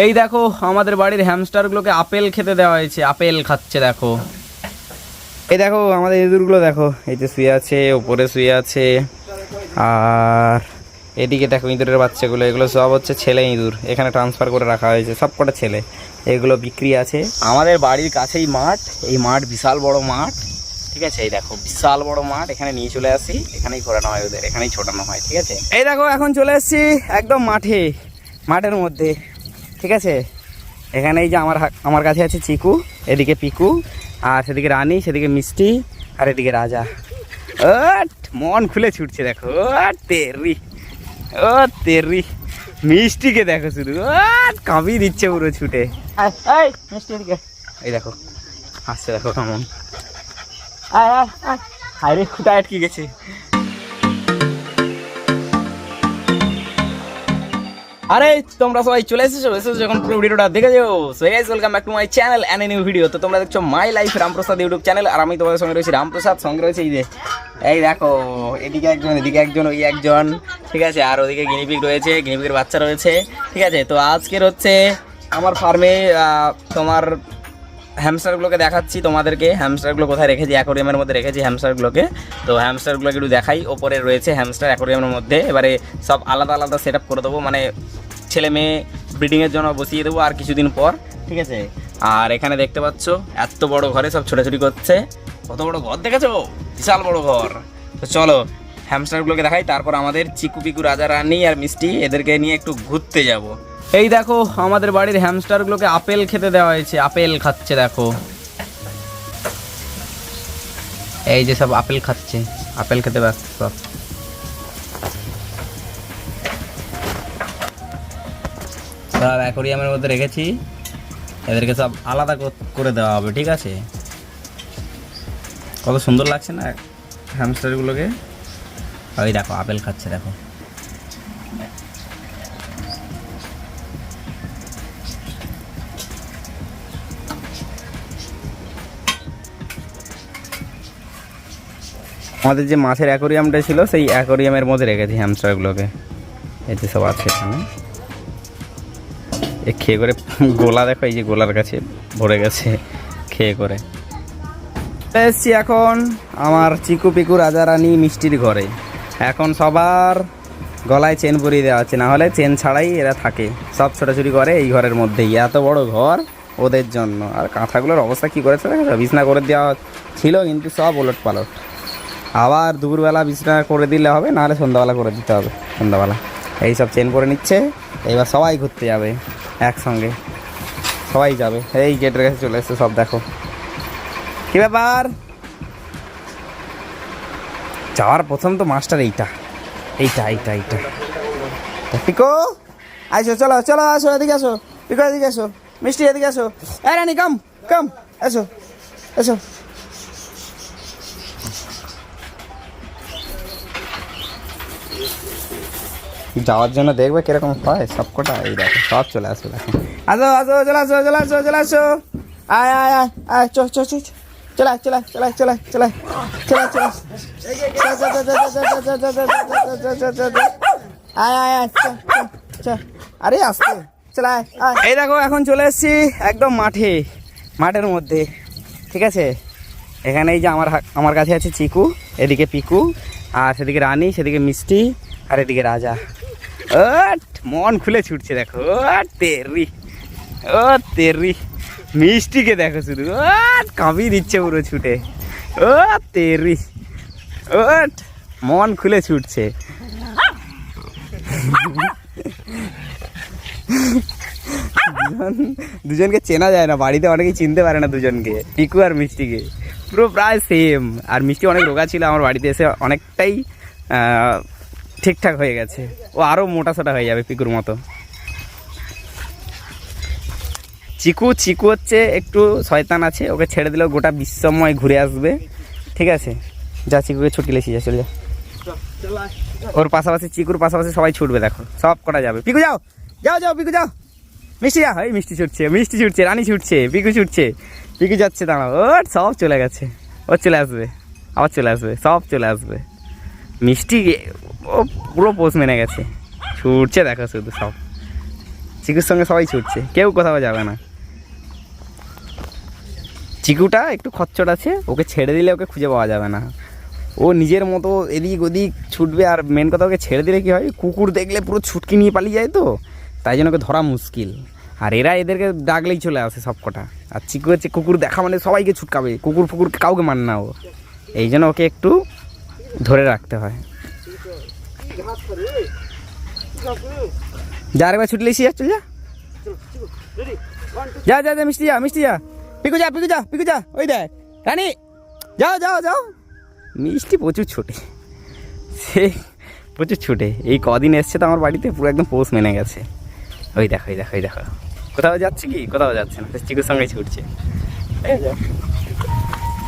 এই দেখো আমাদের বাড়ির হ্যামস্টারগুলোকে আপেল খেতে দেওয়া হয়েছে, আপেল খাচ্ছে দেখো। এই দেখো আমাদের ইঁদুরগুলো দেখো, এই যে শুয়ে আছে, উপরে শুয়ে আছে। আর এদিকে দেখো ইঁদুরের বাচ্চাগুলো, এগুলো সব হচ্ছে ছেলে ইঁদুর, এখানে ট্রান্সফার করে রাখা হয়েছে, সব কটা ছেলে। এগুলো বিক্রি আছে। আমাদের বাড়ির কাছেই মাঠ, এই মাঠ বিশাল বড় মাঠ, ঠিক আছে। এই দেখো বিশাল বড় মাঠ, এখানে নিয়ে চলে আসি, এখানেই ঘোরানো হয় ওদের, এখানেই ছোটানো হয়, ঠিক আছে। এই দেখো এখন চলে এসেছি একদম মাঠে, মাঠের মধ্যে, ঠিক আছে। এখানে এই যে আমার কাছে আছে চিকু, এদিকে পিকু, আর সেদিকে রানী, সেদিকে মিষ্টি, আর এদিকে রাজা। মন খুলে ছুটছে দেখো, তেরি ও তেরি। মিষ্টিকে দেখো শুধু কাঁপিয়ে দিচ্ছে পুরো ছুটে। মিষ্টি এদিকে, এই দেখো হাসছে দেখো কেমন। আরে খুঁটা আটকে গেছে। আরে তোমরা সবাই চলে এসেছো যখন পুরো ভিডিওটা দেখে যাও। So guys welcome back to my channel and a new video. তো তোমরা দেখছো my life Ramprasad YouTube channel, আর আমি তোমাদের সঙ্গে রয়েছি রামপ্রসাদ। সঙ্গে রয়েছে এই যে, এই দেখো এদিকে একজন, এদিকে একজন, ওই একজন, ঠিক আছে। আর ওদিকে গিনিপিগ রয়েছে, গিনিপিগের বাচ্চা রয়েছে, ঠিক আছে। তো আজকের হচ্ছে আমার ফার্মে তোমার হ্যামস্টারগুলোকে দেখাচ্ছি তোমাদেরকে। হ্যামস্টারগুলো কোথায় রেখেছি, অ্যাকোরিয়ামের মধ্যে রেখেছি হ্যামস্টারগুলোকে। তো হ্যামস্টারগুলোকে একটু দেখাই। ওপরে রয়েছে হ্যামস্টার অ্যাকোরিয়ামের মধ্যে, এবারে সব আলাদা আলাদা সেট আপ করে দেবো, মানে ছেলে মেয়ে ব্রিডিংয়ের জন্য বসিয়ে দেবো আর কিছুদিন পর, ঠিক আছে। আর এখানে দেখতে পাচ্ছ এত বড় ঘরে সব ছোটাছুটি করছে। কত বড় ঘর দেখেছো, বিশাল বড় ঘর। তো চলো হ্যামস্টারগুলোকে দেখাই, তারপর আমাদের চিকু পিকু, রাজা রানী আর মিষ্টি, এদেরকে নিয়ে একটু ঘুরতে যাব। এই দেখো আমাদের বাড়ির হ্যামস্টারগুলোকে আপেল খেতে দেওয়া হয়েছে, আপেল খাচ্ছে দেখো। এই যে সব আপেল খাচ্ছে, আপেল খেতে ব্যস্ত সব। সব অ্যাকোরিয়ামের মধ্যে রেখেছি, এদেরকে সব আলাদা করে দেওয়া হবে, ঠিক আছে। কত সুন্দর লাগছে না হ্যামস্টারগুলোকে। ওই দেখো আপেল খাচ্ছে দেখো। আমাদের যে মাছের অ্যাকোরিয়ামটা ছিল, সেই অ্যাকোরিয়ামের মধ্যে রেখেছি হ্যামস্টারগুলোকে। এই যে সব আছে এখানে, এ খেয়ে করে গোলা দেখো, এই যে গোলার কাছে ভরে গেছে খেয়ে করে। এসছি এখন আমার চিকু পিকু, রাজা রানী, মিষ্টির ঘরে। এখন সবার গলায় চেন পরিয়ে দেওয়া হচ্ছে, না হলে চেন ছাড়াই এরা থাকে, সব ছোটাছুটি করে এই ঘরের মধ্যেই। এত বড় ঘর ওদের জন্য। আর কাঁথাগুলোর অবস্থা কী করেছে দেখো, বিছনা করে দেওয়া ছিল কিন্তু সব ওলট পালট। আবার দুপুরবেলা বিছনা করে দিলে হবে, নাহলে সন্ধ্যাবেলা করে দিতে হবে, সন্ধ্যাবেলা। এই সব চেন করে নিচ্ছে, এইবার সবাই ঘুরতে যাবে একসঙ্গে, সবাই যাবে। এই গেটের কাছে চলে এসছে সব, দেখো কী ব্যাপার। যাওয়ার প্রথম তো মাস্টার এইটা এইটা এইটা এইটা পিকো, আসো চলো চলো, আসো এদিকে আসো, পিকো এদিকে আসো, মিষ্টি এদিকে আসো, এই রানি কাম কাম, এসো এসো। যাওয়ার জন্য দেখবে কিরকম হয় সব কটা। এই দেখো সব চলে আসবে, দেখো আসো আসো, চলে আসো চলে আসো চলে আসো, আয় আয় আয় আয়, চো চো চো, চলে চলে চলে চলে চলে চলে চলে, আয় আয় আয়, আরে আসতে চলে আয়। এই দেখো এখন চলে এসেছি একদম মাঠে, মাঠের মধ্যে, ঠিক আছে। এখানে এই যে আমার কাছে আছে চিকু, এদিকে পিকু, আর সেদিকে রানী, সেদিকে মিষ্টি, আর এদিকে রাজা। মন খুলে ছুটছে দেখো, তেরি ও তেরি। মিষ্টিকে দেখো শুধু কাঁপিয়ে দিচ্ছে পুরো ছুটে, ও তেরি ও মন খুলে ছুটছে। দুজনকে চেনা যায় না, বাড়িতে অনেকেই চিনতে পারে না দুজনকে, পিকু আর মিষ্টিকে। পুরো প্রায় সেম। আর মিষ্টি অনেক রোগা ছিল, আমার বাড়িতে এসে অনেকটাই ঠিকঠাক হয়ে গেছে। ও আরও মোটাসোটা হয়ে যাবে পিকুর মতো। চিকু হচ্ছে একটু শয়তান আছে, ওকে ছেড়ে দিলেও গোটা বিশ্বময় ঘুরে আসবে, ঠিক আছে। যা চিকুকে ছুটি লেছি, যা চলে যা। ওর পাশাপাশি, চিকুর পাশাপাশি সবাই ছুটবে, দেখো সব কটা যাবে। পিকু যাও যাও যাও, পিকু যাও, মিষ্টি যা। এই মিষ্টি ছুটছে, রানী ছুটছে, পিকু ছুটছে, পিকু যাচ্ছে, দাঁড়াও। ওর সব চলে গেছে, ওর চলে আসবে, আবার চলে আসবে, সব চলে আসবে। মিষ্টি ও পুরো পোষ মেনে গেছে, ছুটছে দেখো শুধু সব। চিকুর সঙ্গে সবাই ছুটছে, কেউ কোথাও যাবে না। চিকুটা একটু খচ্চট আছে, ওকে ছেড়ে দিলে ওকে খুঁজে পাওয়া যাবে না। ও নিজের মতো এদিক ওদিক ছুটবে। আর মেন কথা, ওকে ছেড়ে দিলে কী হয়, কুকুর দেখলে পুরো ছুটকি নিয়ে পালিয়ে যায়, তো তাই জন্য ওকে ধরা মুশকিল। আর এরা এদেরকে ডাকলেই চলে আসে সব কটা। আর চিকু হচ্ছে কুকুর দেখা মানে সবাইকে ছুটকাবে, কুকুর ফুকুরকে কাউকে মানে না ও। এই জন্য ওকে একটু ধরে রাখতে হয়। যা আরেকবার ছুটলে এসে চল, যা যা যা মিষ্টি যা, মিষ্টি যা, পিকু যা, পিকু যা, পিকু যা, ওই দেখ রানী, যাও যাও যাও। মিষ্টি প্রচুর ছোটে, সে প্রচুর ছুটে। এই কদিন এসছে তো আমার বাড়িতে, পুরো একদম পোষ মেনে গেছে। ওই দেখো, ওই দেখো, ওই দেখো, কোথাও যাচ্ছে কি, কোথাও যাচ্ছে না, চিকুর সঙ্গে ছুটছে,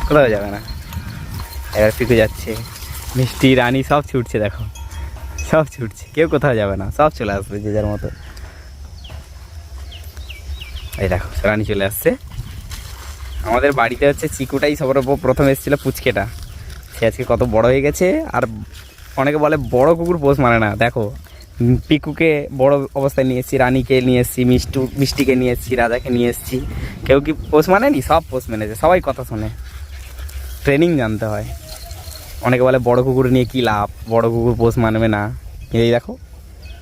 কোথাও যাবে না। এবার পিকু যাচ্ছে, মিষ্টি রানী সব ছুটছে, দেখো সব ছুটছে, কেউ কোথাও যাবে না, সব চলে আসবে যে যার মতো। এই দেখো রানী চলে আসছে। আমাদের বাড়িতে হচ্ছে চিকুটাই সবার প্রথম এসেছিলো, পুচকেটা। সে আজকে কত বড় হয়ে গেছে। আর অনেকে বলে বড় কুকুর পোষ মানে না, দেখো পিকুকে বড় অবস্থায় নিয়ে এসেছি, রানীকে নিয়ে এসেছি, মিষ্টিকে নিয়ে এসেছি, রাজাকে নিয়ে এসেছি। কেউ কি পোষ মানেনি? সব পোষ মেনেছে, সবাই কথা শোনে। ট্রেনিং জানতে হয়। অনেকে বলে বড় কুকুর নিয়ে কী লাভ, বড় কুকুর পোষ মানবে না। এই দেখো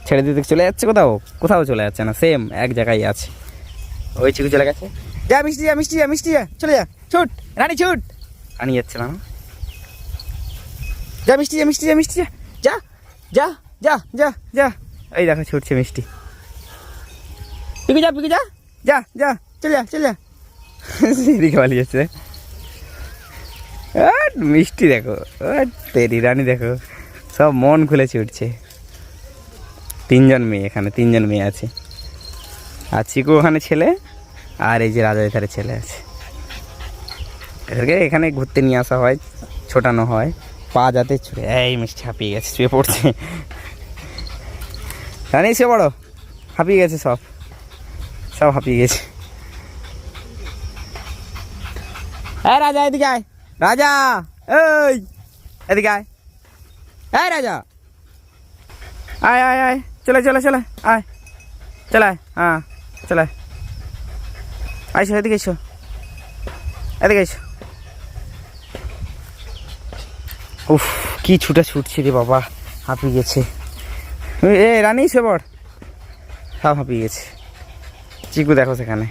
ছেড়ে দিতে চলে যাচ্ছে, কোথাও কোথাও চলে যাচ্ছে না, সেম এক জায়গায় আছে। ওই চিকু চলে গেছে, যা মিষ্টি যা, মিষ্টি যা, মিষ্টি যা, চলে যা, ছুট রানী ছুট। রানী যাচ্ছে না, যা মিষ্টি যা, মিষ্টি যা, মিষ্টি যা, যা যা যা যা যা। এই দেখো ছুটছে মিষ্টি, পিকু যা, পিকু যা, যা যা, চলে যা, চলে যা। এদিকে পালিয়ে যাচ্ছে মিষ্টি, দেখো তেরি রানী, দেখো সব মন খুলে ছুটছে। 3 জন মেয়ে, এখানে 3 জন মেয়ে আছে। আর চিকু ওখানে ছেলে, আর এই যে রাজা এখানে ছেলে আছে। এদেরকে এখানে ঘুরতে নিয়ে আসা হয়, ছোটানো হয়, পা যাতে ছুটে। এই মিষ্টি হাঁপিয়ে গেছে, শুয়ে পড়ছে। রানী সে বড় হাঁপিয়ে গেছে, সব সব হাঁপিয়ে গেছে। হ্যাঁ রাজা এদিকে আয়, রাজা এই এদিকে আয়, হ্যাঁ রাজা আয় আয় আয়, চলে চলে চলে আয়, চলে আয়, হ্যাঁ চলে আইসো, এদিকে এসো, এদিকে এসো। উফ কি ছুটে ছুটছি রে বাবা, হাঁপিয়ে গেছে। এ রানী সে বড়, সব হাঁপিয়ে গেছে। চিকু দেখো সেখানে।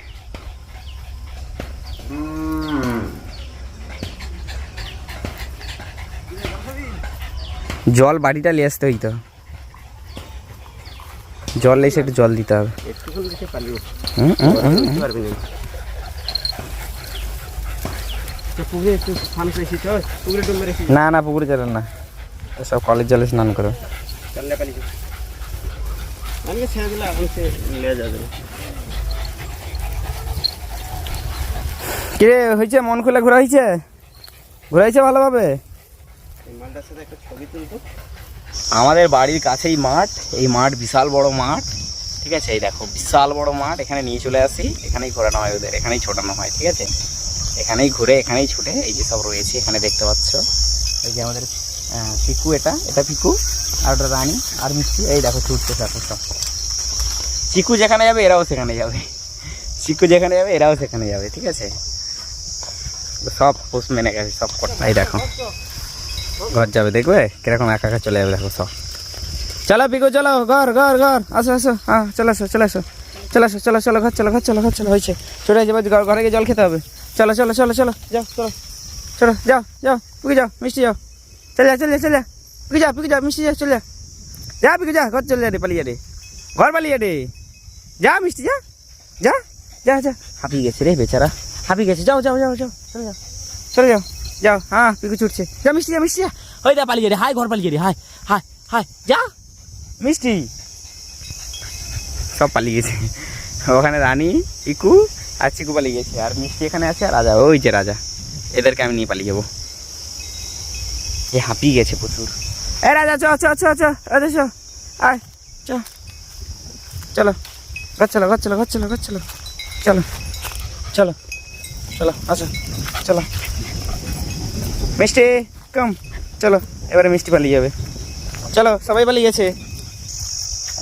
জল বাড়িটা নিয়ে আসতে হইতো, জল এসে একটু জল দিতে হবে। না না পুকুরে চলেন না, সব কলের জলে স্নান করো। কিরে হয়েছে, মন খুলে ঘোরা হয়েছে, ঘোরাইছে ভালোভাবে। আমাদের বাড়ির কাছেই মাঠ, এই মাঠ বিশাল বড় মাঠ, ঠিক আছে। এই দেখো বিশাল বড় মাঠ, এখানে নিয়ে চলে আসি, এখানেই ঘোরানো হয় ওদের, এখানেই ছোটানো হয়, ঠিক আছে। এখানেই ঘুরে, এখানেই ছুটে। এই যে সব রয়েছে এখানে দেখতে পাচ্ছ, এই যে আমাদের পিকু, এটা পিকু, আর ওটা রানী, আর মিষ্টি। এই দেখো ছুটতে থাকো সব। চিকু যেখানে যাবে এরাও সেখানে যাবে, চিকু যেখানে যাবে এরাও সেখানে যাবে, ঠিক আছে। সব পোষ মেনে গেছে সব কটা। এই দেখো ঘর যাবে, দেখবে কিরকম একা একা চলে যাবে, দেখো সব। চলো পিকু চলো, ঘর ঘর ঘর, আসো আসো, হ্যাঁ চলে আসো, চলে আসো, চলে আসো, চলো চলো, ঘর চলো, ঘর চলো, ঘর চলো, হয়েছে চলে যাবে, ঘরে গিয়ে জল খেতে হবে। চলো চলো চলো চলো, যাও চলো, চলো যাও যাও, পিকু যাও, মিষ্টি যাও, চলে যা, চলে যা, চলে যা, পিকু যা, পিকু যা, মিষ্টি যা, চলে যা, যা পিকু যা, ঘর চলে যা রে, পালিয়ে রে, ঘর পালিয়ে রে, যা মিষ্টি যা, যা যা যা। হাঁপিয়ে গেছে রে বেচারা, হাঁপিয়ে গেছে, যাও যাও যাও যাও, চলে যাও, চলে যাও, যাও। হ্যাঁ পিকু ছুটছে, যা মিষ্টি যা, মিষ্টি যা, ওই দা পালিয়ে রে, হাই ঘর পালিয়ে রে, হাই হাই হাই, যা মিষ্টি। সব পালিয়ে গেছে, ওখানে রানী, পিকু আর চিকু পালিয়ে গেছে, আর মিষ্টি এখানে আছে, আর রাজা, ওই যে রাজা। এদেরকে আমি নিয়ে পালিয়ে যাবো, এ হাঁপিয়ে গেছে প্রচুর। এ রাজা চ চ চ চ, রাজা চ, আয় চ, চলো ঘর চলো, ঘর চলো, ঘর চলো, ঘর চলো, চলো চলো চলো, আসো চলো, মিষ্টি কম, চলো এবারে মিষ্টি পালিয়ে যাবে, চলো সবাই পালিয়ে গেছে।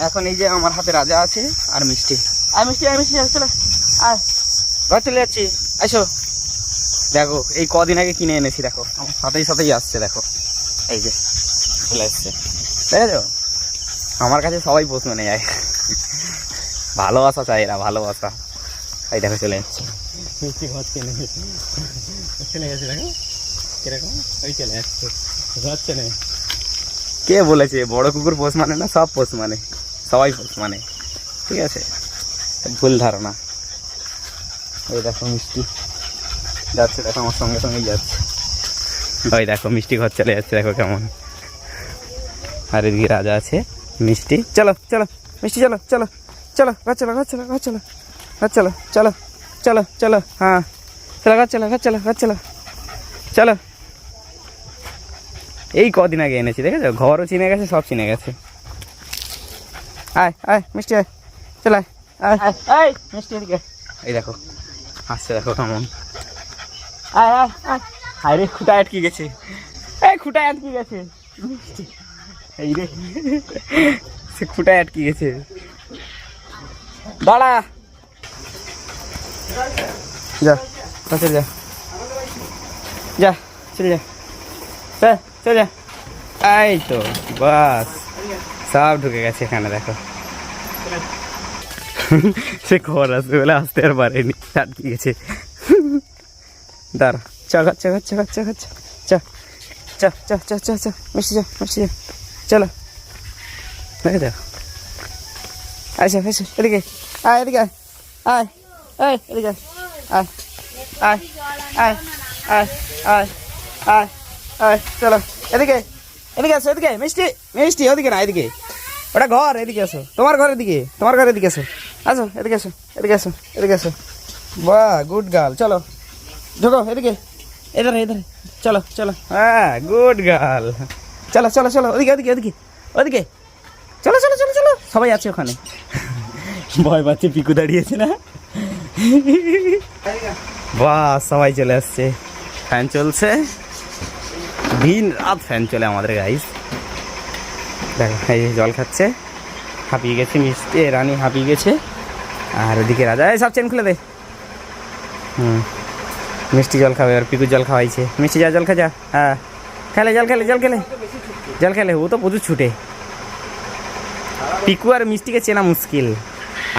এখন এই যে আমার হাতে রাজা আছে আর মিষ্টি। আয় মিষ্টি চলে আয়, ঘর চলে যাচ্ছি, আসো। দেখো এই কদিন আগে কিনে এনেছি, দেখো আমার সাথেই আসছে, দেখো এই যে চলে আসছে, দেখেছো? আমার কাছে সবাই পোষ মানে যায়, ভালোবাসা চাই এরা, ভালোবাসা। এই দেখো চলে যাচ্ছে, মিষ্টি ঘর চলে গেছে, দেখো কিরকম ওই চলে যাচ্ছে, ঘর চলে। কে বলেছে বড় কুকুর পোষ মানে না? সব পোষ মানে, সবাই পোষ মানে, ঠিক আছে? ভুল ধারণা। ওই দেখো মিষ্টি যাচ্ছে, দেখো আমার সঙ্গেই যাচ্ছে। ওই দেখো মিষ্টি ঘর চলে যাচ্ছে, দেখো কেমন। আর এদিকে রাজা আছে, মিষ্টি চলো মিষ্টি চলো ঘর চলো, হ্যাঁ চলো। এই কদিন আগে এনেছি, দেখেছো? ঘরও চিনে গেছে, সব চিনে গেছে। আয় মিষ্টি আয়, চল আয় মিষ্টি এদিকে। এই দেখো আসছে, দেখো কেমন। আয় রে, খুঁটায় আটকে গেছে, মিষ্টি এই রে, সে খুঁটায় আটকে গেছে, দাঁড়া, যা চলে যা। এই তো বাস, সব ঢুকে গেছে এখানে, দেখো। সে ঘর আসবে বলে আসতে আর পারেনি, আটকে গেছে। দাঁড়া, মিষ্টি চলো, দেখে দেখো। আচ্ছা এদিকে আয়, এদিকে আয়, এদিকে আয়, চলো এদিকে আসো, এদিকে মিষ্টি ওদিকে না, এদিকে, ওটা ঘর, এদিকে আসো, তোমার ঘরের দিকে আসো, এদিকে আসো। বাহ, গুড গার্ল, চলো ঢোকো এদিকে, এধারে চলো, হ্যাঁ গুড গার্ল, চলো ওদিকে চলো, সবাই আছে ওখানে। ভয় পাচ্ছে, পিকু দাঁড়িয়েছে না। বাহ, সবাই চলে আসছে, ফ্যান চলছে, দিন রাত ফ্যান চলে আমাদের গাইস। দেখো এই জল খাচ্ছে, হাঁপিয়ে গেছে মিষ্টি, রানী হাঁপিয়ে গেছে। আর ওদিকে রাজা, এই সব চেন খুলে দে। মিষ্টি জল খাবে, আর পিকুর জল খাওয়াইছে। মিষ্টি জল খা, যা, হ্যাঁ জল খেলে ও তো প্রচুর ছুটে। পিকু আর মিষ্টিকে চেনা মুশকিল,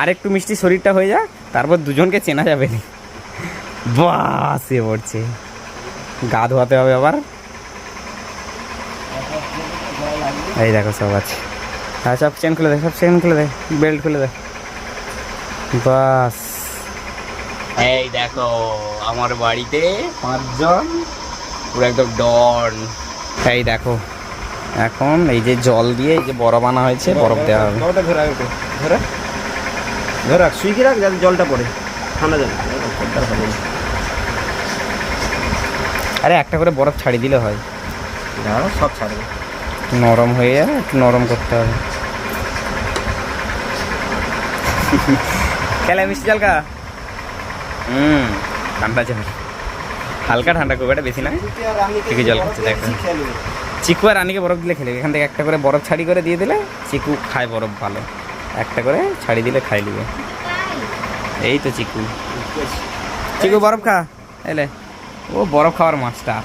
আর একটু মিষ্টি শরীরটা হয়ে যাক, তারপর দুজনকে চেনা যাবে না। বাস এ পড়ছে, গা ধোয়াতে হবে আবার। এই দেখো সব আছে, হ্যাঁ সব চেন খুলে দে, বেল্ট খুলে দে, বাস। এই দেখো আমার বাড়িতে 5 জন, পুরো একদম ডন। এই দেখো এখন এই যে জল দিয়ে এই যে বরফ আনা হয়েছে, বরফ দেওয়া হবে। ধরে শুয়ে রাখ, যাতে জলটা পড়ে, ঠান্ডা যাবে। আরে একটা করে বরফ ছাড়িয়ে দিলে হয়, সব ছাড়বে, নরম হয়ে যাবে, একটু নরম করতে হবে। খেলে মিষ্টি জল খা, ঠান্ডা জল, হালকা ঠান্ডা, খুব একটা বেশি না। চিকু জল খাচ্ছে, দেখো চিকু আর রানীকে বরফ দিলে খেলে, এখান থেকে একটা করে বরফ ছাড়ি করে দিয়ে দিলে চিকু খায় বরফ, ভালো একটা করে ছাড়ি দিলে খাই নিবে। এই তো চিকু বরফ খা, এলে ও বরফ খাওয়ার মাস্টার।